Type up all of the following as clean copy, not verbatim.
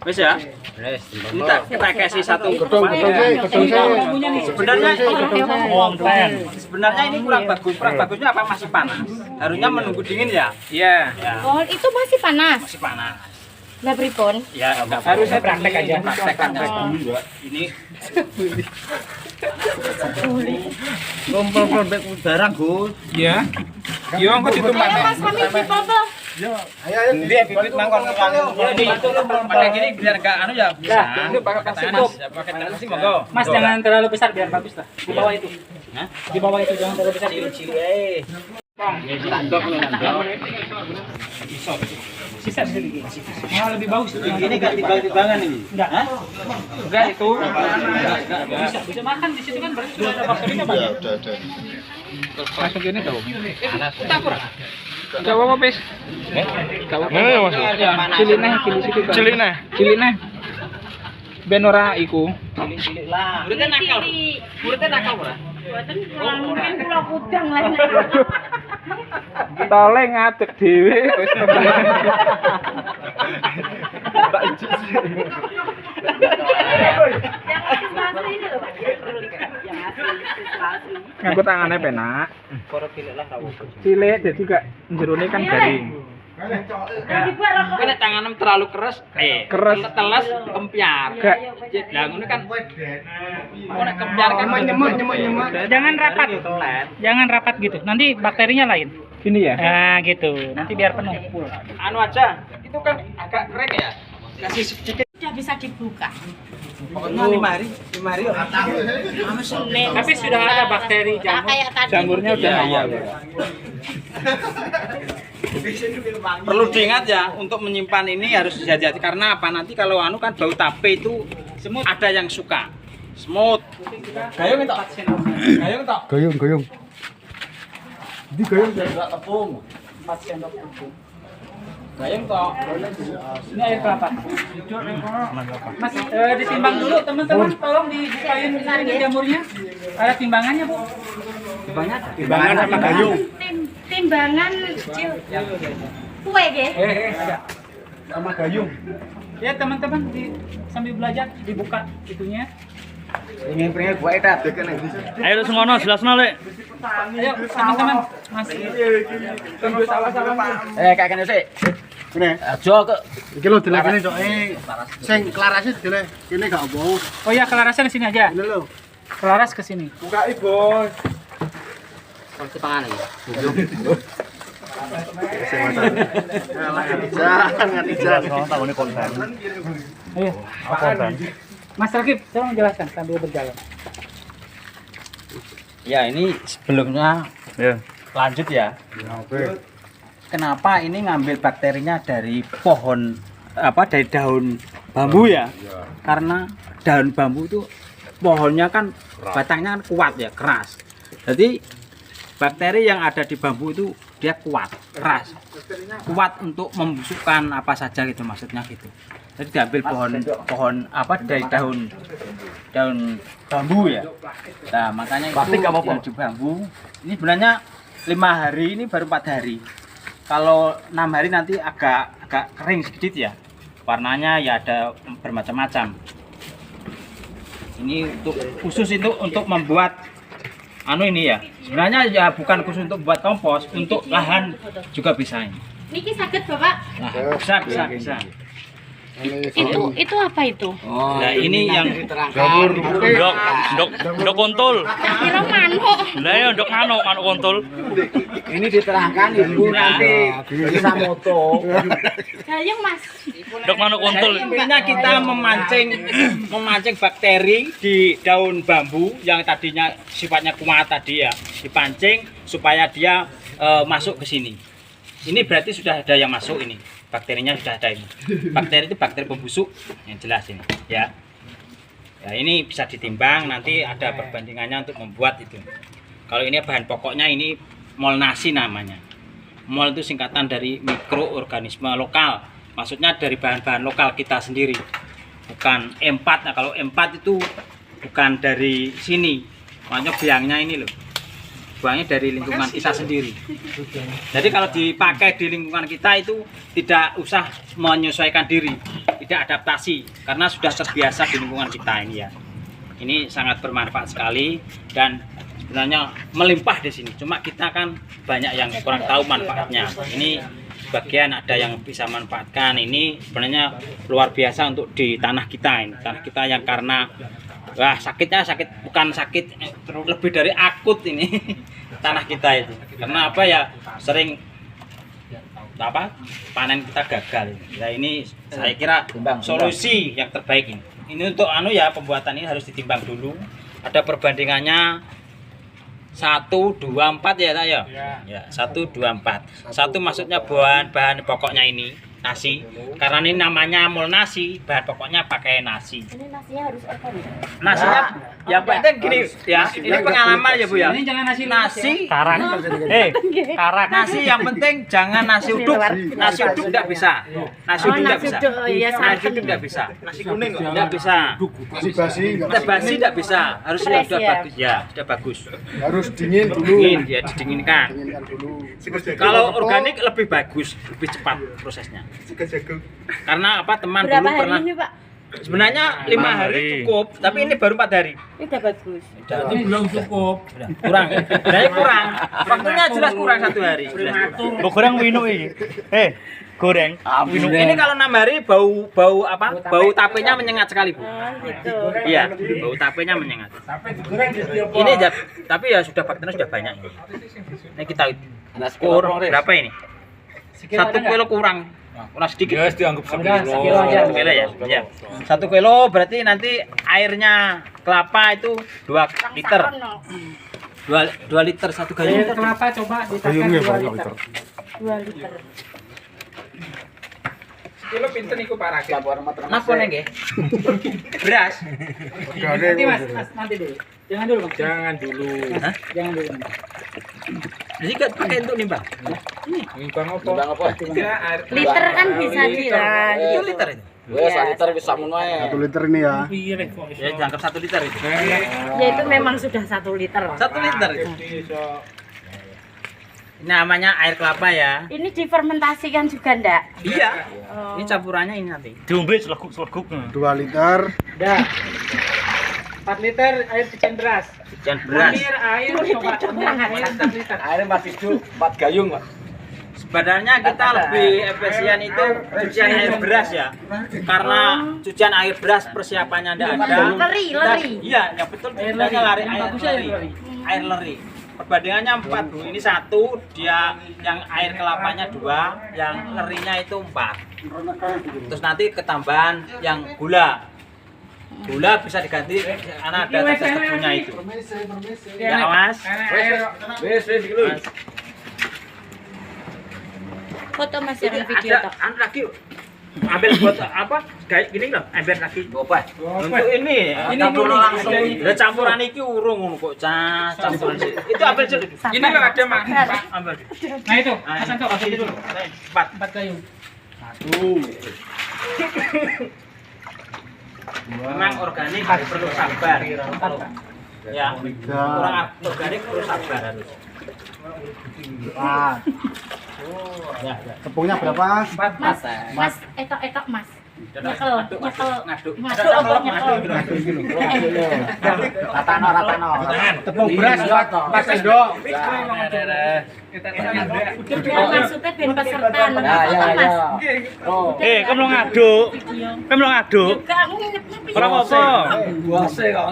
Wis ya. Kita kasih satu sebenarnya ini kurang bagus. Kurang bagusnya apa masih panas? Harusnya menunggu dingin ya. Iya. Oh, itu masih panas. Masih panas. Lah pripun? Ya, harusnya praktek aja. Praktek aja. Ini Kompor udara, Gus. iya. Yo engko ditumpang. Ayo Mas, kami difoto. Dia bibit mangkon ini itu pakai gini biar enggak anu ya bisa. Itu pakai plastik. Pakai plastik monggo. Mas jangan terlalu besar biar bagus lah. Di bawah itu. Hah? Di bawah itu jangan terlalu besar. Cilik-cilik ae. Tandok lho tandok. Sisa sedikit. Yang lebih bagus itu. Ini enggak timbang-timbangan ini. Enggak. Hah? Enggak itu. Bisa bisa makan di situ kan berarti sudah ada bakterinya banyak. Masuk ini dong. Enggak apa-apa, Pis. Ngene Mas. Cilik situ. Cilik neh. Ben ora iku. Cilik-cilik lah. Muridnya nakal. Muridnya nakal ora? Boten mungkin kula kudang lah. Tole ngadeg dhewe wis. Tak ijik sih. Nganggo tangane penak. Koro cilik lah ra apa. Cilik jadi gak jerone kan garing. Kowe nek tanganem terlalu keras, Keras. teles kempiar. Gak. Lah ngono kan. Kok nek kempiar kan nyemuk. Jangan rapat. Jangan rapat gitu. Nanti bakterinya lain. Gini ya? Nah, gitu. Nanti biar penuh full. Anu aja, itu kan agak krek ya. Kasih sedikit. Sudah bisa dibuka. Pokoknya 5 hari. Tapi sudah ada bakteri jamur. Kayak tadi. Jamurnya udah awal. Perlu diingat ya, untuk menyimpan ini harus hati-hati karena apa? Nanti kalau anu kan bau tape itu semut ada yang suka. Semut. Gayung entok. Gayung entok. Gayung. Di gayung Enggak tepung. 4 sendok tepung. Gayung entok. Ini air kelapa. Mas, ditimbang dulu teman-teman, tolong dibukain ini jamurnya. Ada timbangannya, Bu. timbangan sama gayung. Timbangan kue nggih. Ada. Sama gayung. Ya, teman-teman sambil belajar dibuka itunya. Ingin pengen gua etat. Ayo semono jelasno lek. Ayo, teman-teman. Mas. Tunggu sama-sama. Kayak kene sik. Kene. Aja kok. Iki lho dilekene cok sing klarase dilek kene gak apa. Oh ya, kelarasan di sini aja. Ini lho. Kelaras ke sini. Bukai, Bos. Pasti pangan iki. Ngatijan. Takone konten. Ayo. Mas Rakib, tolong jelaskan sambil berjalan. Ya, ini sebelumnya Ya. lanjut ya. Oke. Kenapa ini ngambil bakterinya dari pohon dari daun bambu ya? Karena daun bambu itu pohonnya kan batangnya kan kuat ya, keras. Jadi bakteri yang ada di bambu itu dia kuat, keras. Kuat untuk membusukkan apa saja gitu maksudnya gitu. Jadi diambil pohon dari daun bambu ya. Nah, makanya itu yang di bambu. Ini sebenarnya 5 hari, ini baru 4 hari. Kalau 6 hari nanti agak kering sedikit ya. Warnanya ya ada bermacam-macam. Ini khusus itu untuk membuat ini ya. Sebenarnya ya bukan khusus untuk buat kompos, untuk lahan juga bisa ini. Niki sakit Bapak? Nah, bisa. Itu apa itu? Nah, ini yang Ndok kontol. Kira manuk. Lah ya ndok manuk kontol. Ini diterangkan Ibu nanti bisa moto. Gayung Mas. Ndok manuk kontol. Jadi intinya kita memancing bakteri di daun bambu yang tadinya sifatnya kuat tadi ya, dipancing supaya dia masuk ke sini. Ini berarti sudah ada yang masuk ini. Bakterinya sudah ada ini. Bakteri itu bakteri pembusuk yang jelas ini ya. Ya ini bisa ditimbang, nanti ada perbandingannya untuk membuat itu. Kalau ini bahan pokoknya ini molnasi namanya. Mol itu singkatan dari mikroorganisme lokal. Maksudnya dari bahan-bahan lokal kita sendiri. Bukan M4. Nah, kalau M4 itu bukan dari sini. Makanya biangnya ini loh. Buangnya dari lingkungan kita sendiri. Jadi kalau dipakai di lingkungan kita itu tidak usah menyesuaikan diri. tidak adaptasi karena sudah terbiasa di lingkungan kita ini ya. Ini sangat bermanfaat sekali dan sebenarnya melimpah di sini. Cuma kita kan banyak yang kurang tahu manfaatnya. Ini bagian ada yang bisa manfaatkan. Ini sebenarnya luar biasa untuk di tanah kita ini. Tanah kita yang karena wah sakitnya sakit bukan sakit lebih dari akut ini tanah kita itu. Karena apa ya sering panen kita gagal. Ya ini saya kira solusi yang terbaik ini. Ini untuk ya pembuatan ini harus ditimbang dulu. Ada perbandingannya 1, 2, 4 ya Pak ya. Ya, 1, 2, 4. 1 maksudnya bahan pokoknya ini nasi. Karena ini namanya mul nasi, bahan pokoknya pakai nasi. Ini nasinya harus apa nih? Nasinya yang penting gini ya, ini pengalaman ya Bu ya. Ini jangan nasi Karak. Karak. Nasi yang penting jangan nasi uduk. Nasi uduk enggak bisa. Nasi uduk enggak bisa. Iya, Nasi uduk enggak bisa. Nasi kuning enggak bisa. Basi Basi enggak bisa. Harus sudah Fresh, ya? bagus ya, sudah bagus. harus dingin dulu. Dingin ya, didinginkan. Dinginkan dulu. Kalau organik lebih bagus, lebih cepat prosesnya. Karena apa teman Berapa dulu hari pernah ini, Pak? sebenarnya 5 hari cukup, tapi ini baru 4 hari. Ini udah bagus. Ini belum cukup. Kurang. Sebenarnya kurang. Waktunya jelas kurang 1 hari. Jelas. Mbok goreng wino iki. Goreng. Wino. Ini kalau 6 hari bau apa? Bau tapenya menyengat sekali, Bu. Gitu. Iya, bau tapenya menyengat. Ini tapi ya sudah bakterinya sudah banyak ini. Ini kita ukur berapa ini? 1 kilo kurang. Kurang sedikit. Ya, dianggap Udah, sekilo aja. 1 kilo ya. Ya. 1 kilo berarti nanti airnya kelapa itu 2 liter. 2 liter 1 Air gayung. kelapa coba ditakan 2 liter. 2 liter. Kilo pinten iku Pak Rakit? Napa nggih? Beras. Nanti Mas, nanti dulu. Jangan dulu, Bang. Jangan dulu. Hah? Jangan dulu. Jadi kan pakai untuk nimbang. Nimbang apa? Liter kan bisa kira. Itu liter itu. Wes, 1 liter bisa ngono ae. 1 liter ini ya. Ya dianggap 1 liter itu. Ya itu memang sudah 1 liter. 1 liter itu. Ini namanya air kelapa ya. Ini difermentasikan juga ndak? Iya. Oh. Ini campurannya ini nanti. Diombe seleguk-seleguk. 2 liter. Dah. 4 liter air cucian beras. Cucian beras. Air coba air 4 liter. Air 4 tisu, 4 gayung, Pak. Sebenarnya kita lebih efisien itu cucian air beras ya. Karena cucian air beras persiapannya tidak ada. Leri. Iya, yang betul sebenarnya leri. Air leri. Perbandingannya 4 Bu. Ini 1, dia yang air kelapanya 2, yang lerinya itu 4. Terus nanti ketambahan yang gula. Gula bisa diganti karena ada tetes tebunya itu. Ya Mas. Wes, dulu. Mas. Foto Mas yang Ini video ada tok. lagi ambil buat apa kayak gini loh ambil lagi Apa? untuk ini campur langsung ya campuran iki urung ngono kok campuran sih itu ambil dulu Ini loh ada Mas. ambil Nah itu, Mas Anto kasih dulu. 4 gayung. memang organik perlu sabar ya kurang organik perlu sabar harus Tepungnya berapa? Mas, etok Mas. Nyekel. ngaduk Ratano. Tepung beras pas sendok. Maksudnya ben peserta Ya, menapa ya, Mas? ya. Oh, Kamu lo ngaduk. Kamu lo ngaduk. Enggak, aku nginep-nginep. Ora apa-apa. buase kok.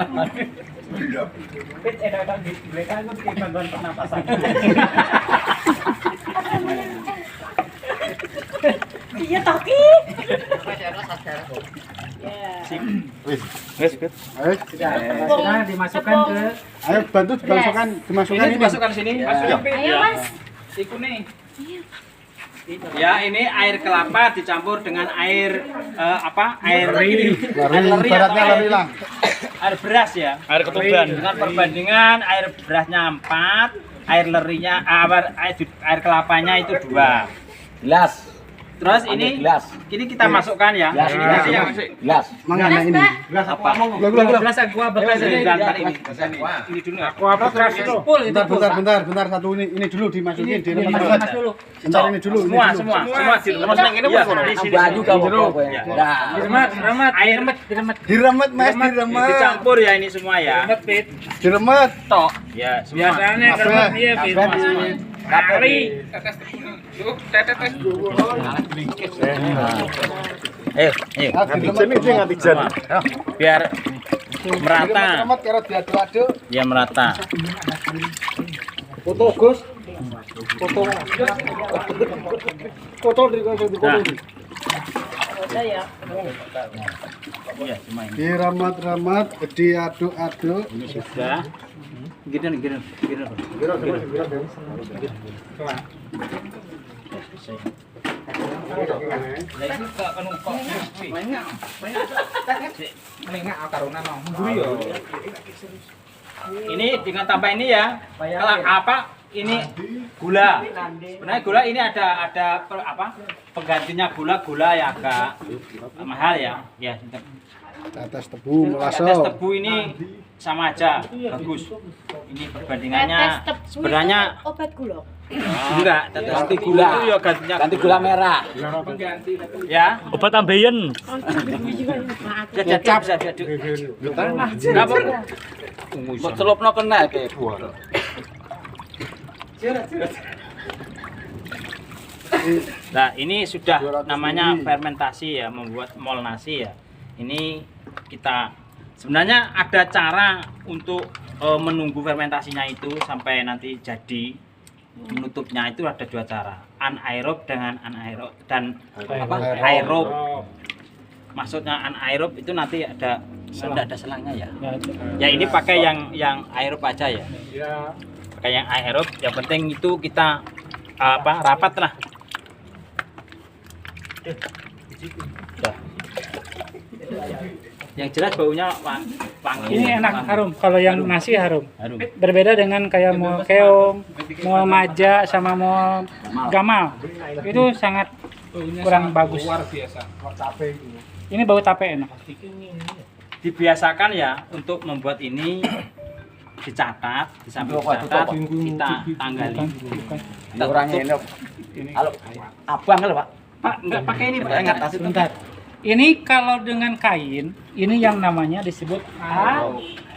Iya toki. Wes, Bet. Ayo, Sudah dimasukkan ke ayo bantu dimasukkan ini dimasukkan sini Ayo Mas. iku nih. ya ini air kelapa dicampur dengan air air Lari, atau ibaratnya lari lah. air beras ya Air ketuban. dengan perbandingan air berasnya 4 air lerinya air kelapanya itu 2 Gelas. itu Terus ini kita masukkan ya. Gelas. Mangga ini. Gelas apa? Gelas aqua bekas ini. Ini dulu. Aqua bekas itu full itu. Bentar satu ini dulu dimasukin di Mas dulu. Bentar ini dulu. Semua diremes nang kene di sini. Baju kamu. Diremet, air diremet. Diremet Mas, diremet. Dicampur ya ini semua ya. Diremet Pit. Diremet. Tok. Ya, semua. Biasanya diremet iya Pit. Kali. Ayo. Biar merata. Diremet karo diaduk-aduk. Ya merata. Foto Gus. Foto di kono. Ya, cuma ini. Diramat-ramat, diaduk-aduk. Ini sudah. Gini. Ini dengan tambah ini ya. Kalau apa? Ini gula. Sebenarnya gula ini ada penggantinya gula ya agak mahal ya. Ya. Tetes tebu, Tetes melaso. tebu ini sama aja bagus. Ini perbandingannya sebenarnya obat gula. enggak, tetes gula itu ya ganti gula merah. ya. Obat ambeien. Bisa diaduk. Enggak apa-apa. Mbok celupno kena ke buah. Nah, ini sudah namanya fermentasi ya, membuat mol nasi ya. Ini kita sebenarnya ada cara untuk menunggu fermentasinya itu sampai nanti jadi. Menutupnya itu ada dua cara, anaerob dengan anaerob dan aerob. Maksudnya anaerob itu nanti ada selangnya ya. Ya ini pakai yang aerob aja ya. Pakai yang aerob, yang penting itu kita rapat lah. Yang jelas baunya wangi. Ini enak harum. Kalau yang nasi harum. Harum. Berbeda dengan kayak mau keong, mau maja sama mau gamal. Itu sangat kurang bagus. Ini bau tape enak. Dibiasakan ya untuk membuat ini dicatat, di samping dicatat kita tanggali. Kita kurangi ini. Halo. Abang lho, Pak. Pak, enggak pakai ini, Pak. Ingat tas itu. Bentar. Ini kalau dengan kain, ini yang namanya disebut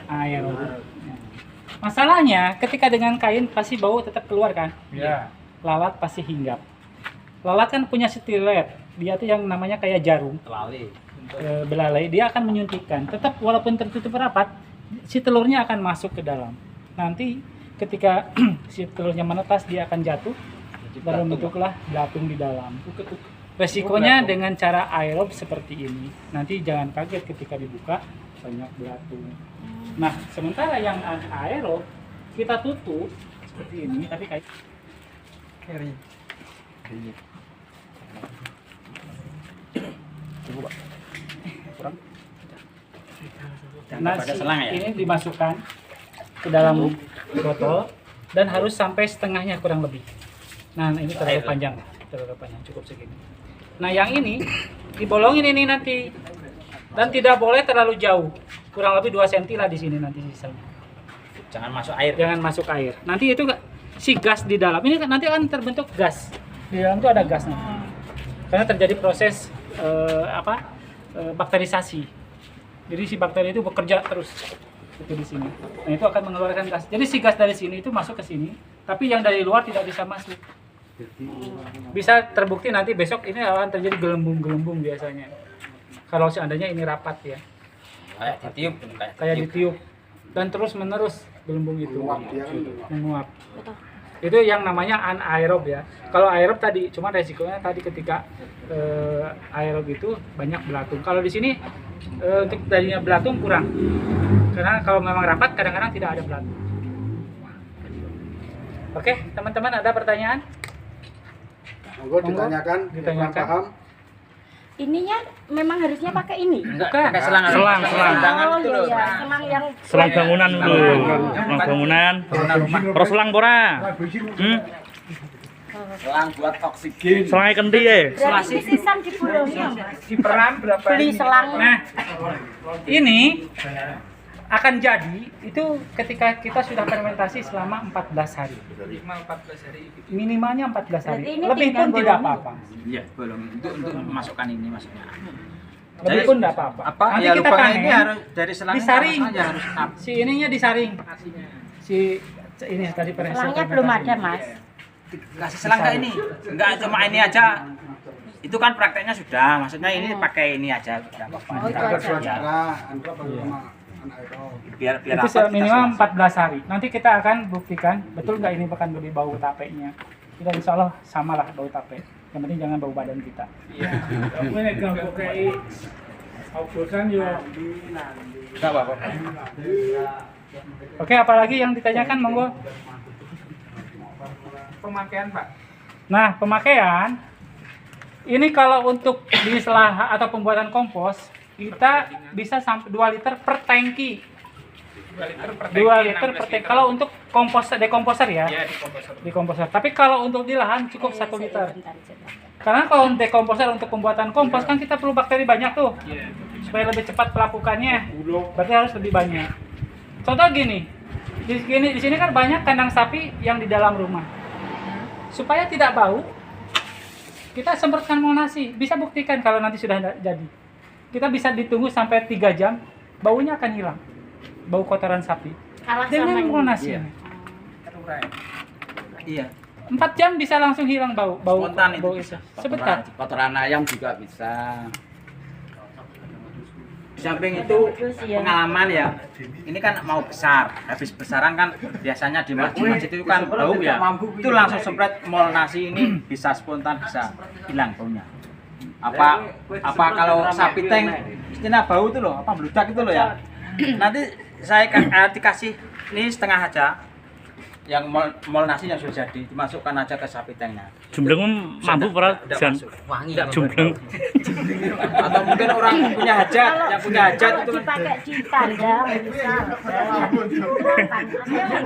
aerob. Masalahnya ketika dengan kain pasti bau tetap keluar kan? Ya. Lalat pasti hinggap. Lalat kan punya stilet, dia tuh yang namanya kayak jarum, Telali. belalai, dia akan menyuntikkan. Tetap walaupun tertutup rapat, si telurnya akan masuk ke dalam. Nanti ketika si telurnya menetas, dia akan jatuh, baru bentuklah belatung di dalam. Resikonya dengan cara aerob seperti ini, nanti jangan kaget ketika dibuka banyak belatung. Nah, sementara yang aerob kita tutup seperti ini, tapi kayak Pada selang ya? ini dimasukkan ke dalam botol dan harus sampai setengahnya kurang lebih. Nah, ini terlalu panjang, cukup segini. Nah, yang ini dibolongin ini nanti dan tidak boleh terlalu jauh, kurang lebih 2 cm lah di sini nanti sisanya. Jangan masuk air. Jangan masuk air. Nanti itu si gas di dalam ini nanti akan terbentuk gas. Di dalam itu ada gasnya. Karena terjadi proses bakterisasi. Jadi si bakteri itu bekerja terus itu di sini. Nah, itu akan mengeluarkan gas. Jadi si gas dari sini itu masuk ke sini, tapi yang dari luar tidak bisa masuk. Bisa terbukti nanti besok ini akan terjadi gelembung-gelembung biasanya. Kalau seandainya ini rapat ya. Kayak ditiup, Kayak ditiup dan terus menerus gelembung itu menguap. Itu yang namanya anaerob ya. Kalau aerob tadi cuma resikonya tadi ketika aerob itu banyak belatung. Kalau di sini untuk tadinya belatung kurang. Karena kalau memang rapat kadang-kadang tidak ada belatung. Oke, teman-teman ada pertanyaan? Monggo ditanyakan, Ditanyakan. paham. Ininya memang harusnya pakai ini. Bukan. Pakai selang. Selang. Oh iya, iya. Selang yang Selang bangunan dulu. Selang bangunan. Terus selang pora. Selang buat oksigen. Selange kendi ya. Berarti pisisan di bulungnya, Mas. Diperam berapa? Beli selang. Nah, ini akan jadi itu ketika kita sudah fermentasi selama 14 hari. Minimalnya 14 hari. Berarti ini Lebih tinggal pun tidak bolong. apa-apa. Iya, belum untuk masukkan ini maksudnya. Lebih pun tidak apa-apa. Apa Nanti ya kita lubangnya panen, ini harus dari selangnya disaring. sama saja harus up. Si ininya disaring. Si ini tadi Selangnya belum ada, Mas. Kasih selang nggak ini? Enggak cuma ini aja. Itu kan prakteknya sudah, maksudnya ini pakai ini aja enggak apa-apa. Oh, itu aja. Saudara, Andra sama anak itu. Biar itu apa? minimal 14 hari. Nanti kita akan buktikan betul nggak ini bahkan lebih bau tapenya. Kita insya Allah sama lah bau tape. Yang penting jangan bau badan kita. Iya. Enggak apa-apa. Oke, apalagi yang ditanyakan monggo. Pemakaian Pak. Nah, pemakaian ini kalau untuk di selah atau pembuatan kompos kita bisa sampai 2 liter per tangki. 2 liter per tangki. Kalau untuk kompos dekomposer ya. Ya, di komposer. Dekomposer. Tapi kalau untuk di lahan cukup 1 liter. Karena kalau dekomposer untuk pembuatan kompos kan kita perlu bakteri banyak tuh. Iya. Supaya lebih cepat pelapukannya. Berarti harus lebih banyak. Contoh gini. Di sini kan banyak kandang sapi yang di dalam rumah. Supaya tidak bau, kita semprotkan monasi. Bisa buktikan kalau nanti sudah jadi. Kita bisa ditunggu sampai 3 jam, baunya akan hilang. Bau kotoran sapi. Kalah Dengan sama ini. monasi. Iya. 4 jam bisa langsung hilang bau Spontan itu bau bisa. sebentar. Kotoran ayam juga bisa. Di samping itu Terus ya. pengalaman ya. Ini kan mau besar, habis besaran kan biasanya di masjid itu kan bau ya. Itu langsung semprot mol nasi ini bisa spontan bisa hilang baunya. Apa kalau sapi tank istilahnya bau itu loh, apa bludak itu loh ya. Nanti saya dikasih ini setengah aja. Yang mol nasi yang sudah jadi dimasukkan aja ke sapi tanknya. Jumbleng mampu ora jan. Jumbleng. Atau mungkin orang punya hajat, yang punya hajat Kalau itu kan dipakai di kandang misal.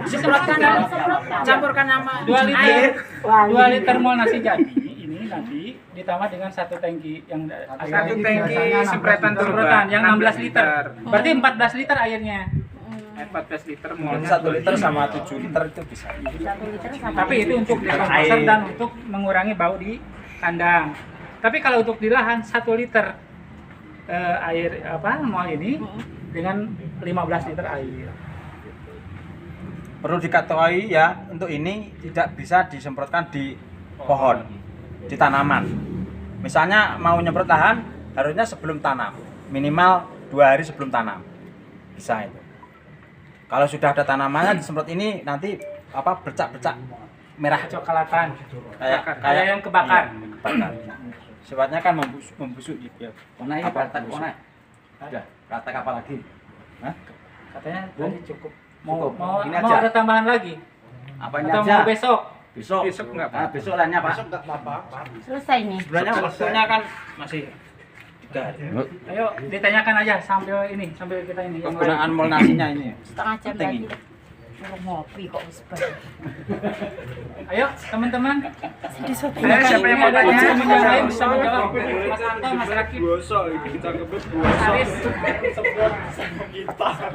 disemprotkan campurkan sama 2 liter, air. 2 liter mol nasi jadi ini nanti ditambah dengan 1 tangki yang Satu tangki semprotan yang 16 liter. Berarti 14 liter airnya. 14 liter Mungkin molnya. 1 liter sama 7 liter itu bisa. 1 liter sama. Tapi itu untuk dekomposer dan untuk mengurangi bau di kandang. Tapi kalau untuk di lahan 1 liter air mol ini dengan 15 liter air. Perlu diketahui ya, untuk ini tidak bisa disemprotkan di pohon, di tanaman. Misalnya mau nyemprot lahan, harusnya sebelum tanam, minimal 2 hari sebelum tanam. Bisa itu. Kalau sudah ada tanamannya disemprot ini nanti bercak-bercak merah Coklatan. kayak yang kebakar. Iya, kebakar. Sifatnya kan membusuk gitu ya. Mana ini praktek mana? Udah, praktek apa lagi? Hah? Katanya tadi cukup. Cukup. Mau Ini mau aja. ada tambahan lagi? Apa ini Atau aja? mau besok? Besok. Besok enggak, Pak. Ah, besok lainnya Pak. Selesai nih. Sebenarnya waktunya kan masih 3 hari. Ayo ditanyakan aja sambil kita ini. yang Penggunaan lain. mol nasinya ini. Setengah jam Penting lagi. ini. Mau ngopi kok sebentar. Ayo teman-teman. Ayo, siapa yang mau Ini ada tanya? teman yang lain bisa menjawab. Mas Anto, Mas Rakib. Mas Aris.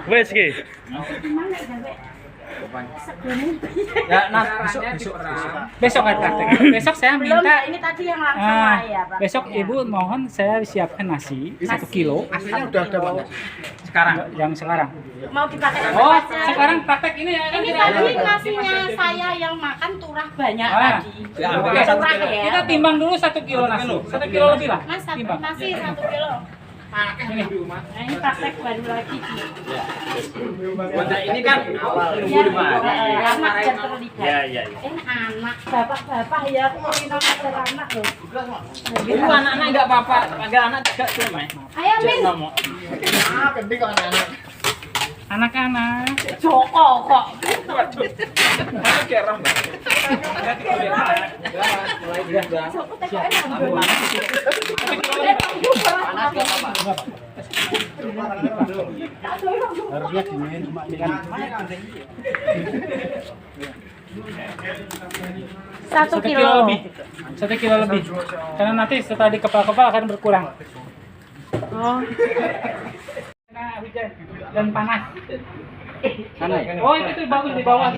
Wes ki. Gimana ya, Bek? Sebelum Ya, besok Besok kan praktek. Besok saya belum minta ini tadi yang langsung Ah, ya, Pak. besok Ibu mohon saya siapkan nasi 1 kilo. Aslinya udah ada Pak. sekarang. Yang sekarang. Mau dipakai apa Oh, aja? sekarang praktek ini ya. Ini tadi nasinya saya yang makan turah banyak Ah. tadi. Ya, Oke. Turah ya. Kita timbang dulu 1 kilo nasi. 1 kilo lebih lah. Mas, satu Timbang. nasi 1 kilo. Ini. Nah, ini praktek baru lagi. Nah, ini kan awal Anak yang terlibat. iya. Anak, bapak-bapak ya, aku mau minum ajar anak loh. Itu anak-anak enggak apa-apa, enggak anak juga cuma. Ayo, Min. Anak-anak. Joko kok. Joko tekoke nang. Harusnya gini cuma ini kan. Satu 1 kilo kilo. lebih. 1 kilo lebih. Karena nanti setelah dikepal-kepal akan berkurang. Oh. Karena hujan dan panas. Sana ya? Oh itu tuh bagus di bawah.